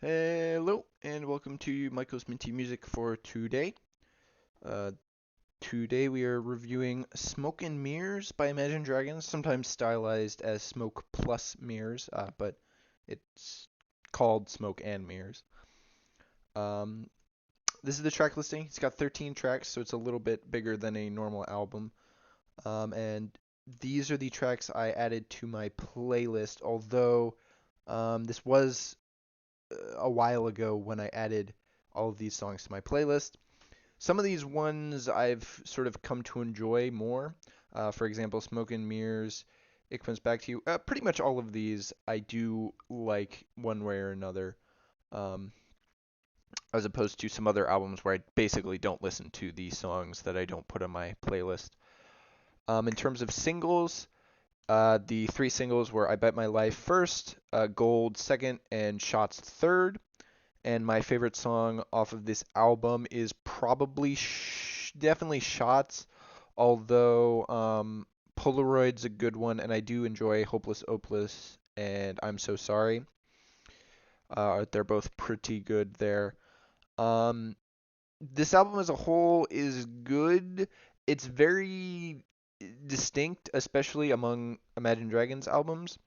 Hello, and welcome to Michael's Minty Music for today. Uh, Today we are reviewing Smoke and Mirrors by Imagine Dragons, sometimes stylized as Smoke plus Mirrors, but it's called Smoke and Mirrors. Um, this is the track listing. It's got 13 tracks, so it's a little bit bigger than a normal album. And these are the tracks I added to my playlist, although this was a while ago when I added all of these songs to my playlist. Some of these ones I've sort of come to enjoy more. For example, Smoke and Mirrors, It Comes Back to You. Pretty much all of these I do like one way or another, um, as opposed to some other albums where I basically don't listen to these songs that I don't put on my playlist. In terms of singles, the three singles were I Bet My Life first, Gold second, and Shots third. And my favorite song off of this album is probably definitely Shots, although Polaroid's a good one, and I do enjoy Hopeless Opeless and I'm So Sorry. They're both pretty good there. Um, this album as a whole is good. It's very distinct, especially among Imagine Dragons albums.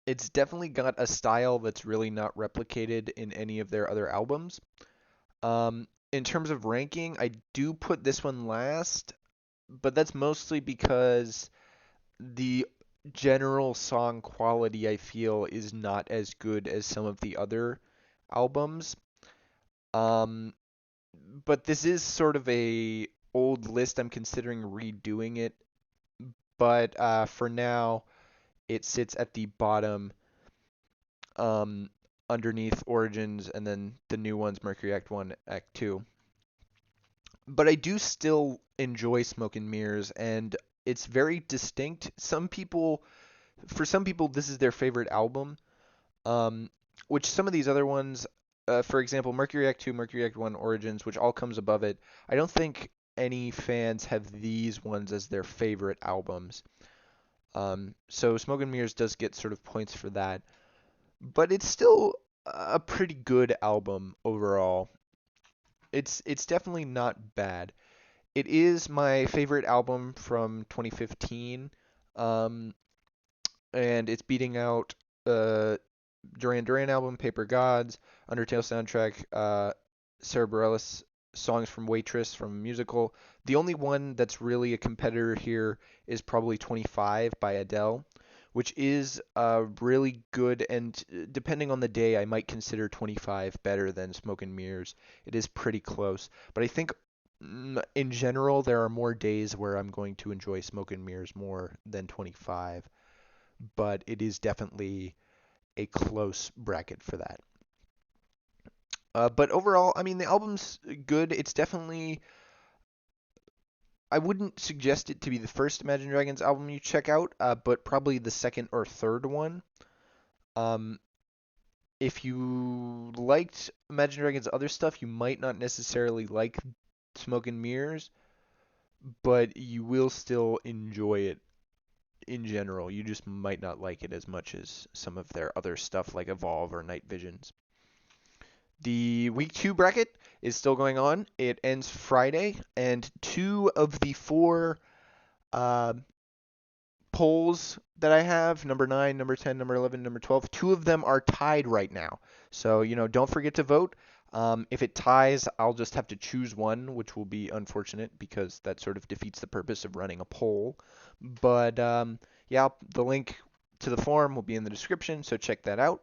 It's definitely got a style that's really not replicated in any of their other albums. In terms of ranking, I do put this one last, but that's mostly because the general song quality I feel is not as good as some of the other albums. Um, but this is sort of a old list. I'm considering redoing it, but for now, it sits at the bottom, um, underneath Origins, and then the new ones, Mercury Act 1, Act 2. But I do still enjoy Smoke and Mirrors, and it's very distinct. For some people, this is their favorite album. Um, which some of these other ones, for example, Mercury Act 2, Mercury Act 1, Origins, which all comes above it. I don't think any fans have these ones as their favorite albums. So Smoke and Mirrors does get sort of points for that, but it's still a pretty good album overall. It's definitely not bad. It is my favorite album from 2015, um, and it's beating out uh, Duran Duran album, Paper Gods, Undertale soundtrack, Sarah Bareilles songs from Waitress from a musical. The only one that's really a competitor here is probably 25 by Adele, which is really good, and depending on the day, I might consider 25 better than Smoke and Mirrors. It is pretty close, but I think in general there are more days where I'm going to enjoy Smoke and Mirrors more than 25, but it is definitely a close bracket for that. But overall, I mean, the album's good. It's definitely. I wouldn't suggest it to be the first Imagine Dragons album you check out, but probably the second or third one. Um, if you liked Imagine Dragons' other stuff, you might not necessarily like Smoke and Mirrors, but you will still enjoy it in general. You just might not like it as much as some of their other stuff like Evolve or Night Visions. The week two bracket is still going on. It ends Friday, and two of the four uh, polls that I have, number 9, number 10, number 11, number 12, two of them are tied right now. So, don't forget to vote. If it ties, I'll just have to choose one, which will be unfortunate because that sort of defeats the purpose of running a poll. But yeah, the link to the forum will be in the description, so check that out.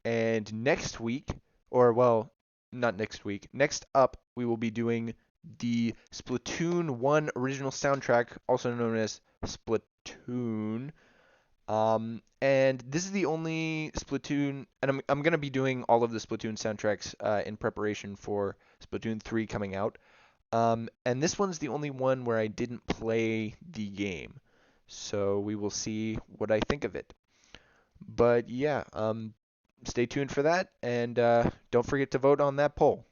And next week, or well, not next week, next up, we will be doing the Splatoon 1 original soundtrack, also known as Splatoon. And this is the only Splatoon, and I'm going to be doing all of the Splatoon soundtracks in preparation for Splatoon 3 coming out. And this one's the only one where I didn't play the game. So we will see what I think of it. But yeah, stay tuned for that, and don't forget to vote on that poll.